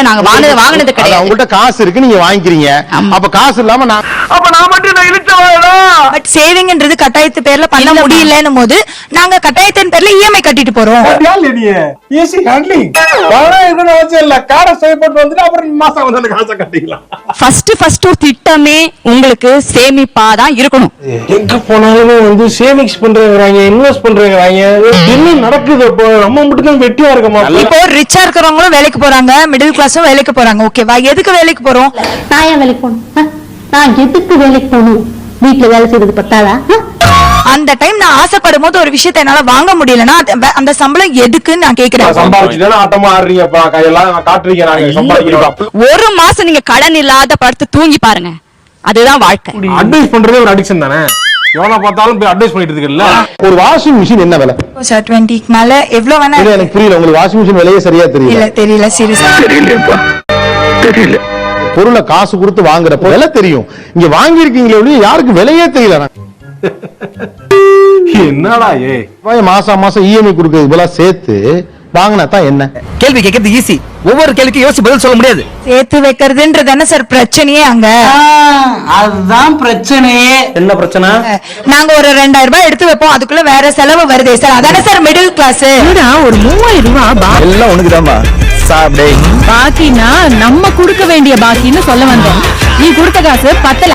நாங்க வாங்குனது கிடையாது. அவங்கள்ட்ட காசு இருக்கு, நீங்க வாங்கிக்கிறீங்க. அப்ப காசு இல்லாம நான் மட்டும் இழுச்சவாடா. பட் சேவிங்ன்றது கட்டாயத்து பேர்ல பண்ண முடியலன்னும் போது நாங்க கட்டாயத்தின் பேர்ல இஎம்ஐ கட்டிட்டு போறோம். Easy handling. காரை சேவ் பண்ணிட்டு வந்துட்டு அப்புறம் மாசம் வந்து அந்த காசை கட்டிக்கலாம். ஃபர்ஸ்ட் ஒரு திட்டமே உங்களுக்கு சேமிப்பா தான் இருக்கணும். எங்க போனாலும் வந்து சேவிங்ஸ் பண்றவங்க, இன்வெஸ்ட் பண்றவங்க என்ன நடக்குது? இப்போ நம்ம மட்டும் தான் வெட்டியா இருக்கமா? இப்போ ரிச்சா இருக்கிறவங்களும் வேலைக்கு போறாங்க, மிடில் கிளாஸும் வேலைக்கு போறாங்க. ஓகேவா? எதுக்கு வேலைக்கு போறோம்? நான் ஏன் வேலைக்கு போகணும்? நான் எதுக்கு வேலைக்கு போகணும்? வீட்டுல வேலை செய்யறது பத்தாதா? அந்த டைம் நான் ஆசைப்படும் போது ஒரு விஷயத்தை என்னால வாங்க முடியலன்னா அந்த சம்பளம் எதுக்குன்னு நான் கேக்குறேன். சம்பாதிச்சுதானே ஆட்டமா ஆடுறீங்கப்பா, கையெல்லாம் காட்டுறீங்க. நாங்க சம்பாதிக்கிறோம். ஒரு மாசம் நீங்க கடன் இல்லாத படுத்து தூங்கி பாருங்க, அதுதான் வாழ்க்கை. அட்வைஸ் பண்றதே ஒரு அடிக்ஷன் தானே. எவனா பார்த்தாலும் போய் அட்வைஸ் பண்ணிட்டு இருக்கல. ஒரு வாஷிங் மிஷின் என்ன விலை? சார் 20க்கு மேல எவ்வளவு வேணா. எனக்கு புரியல, உங்களுக்கு வாஷிங் மிஷின் விலையே சரியா தெரியல சீரியஸா தெரியல. பொருளை காசு கொடுத்து வாங்குறப்ப விலை தெரியும். இங்க வாங்கி இருக்கீங்களே, யாருக்கு விலையே தெரியல. என்னடா மாசம் இஎம்ஐ கொடுக்கறது இதெல்லாம் சேர்த்து வாங்கினா தான் என்ன? கேள்வி கேட்கறது ஈஸி, ஒவ்வொரு கேள்விக்கு யோசிச்சு பதில் சொல்ல முடியாது. சேர்த்து வைக்கிறதுன்றது என்ன சார் பிரச்சனையே? அங்க அதுதான் பிரச்சனையே. என்ன பிரச்சனை? நாங்க ஒரு 2000 ரூபாய் எடுத்து வைப்போம், அதுக்குள்ள வேற செலவு வருதே சார். அதானே சார் மிடில் கிளாஸ். ஒரு 3000 ரூபாய் எல்லாம் உனக்குதான்பா. பாக்கினா நம்ம கொடுக்க வேண்டிய பாக்கின்னு சொல்ல வந்தோம். நீ கொடுத்த காசு 10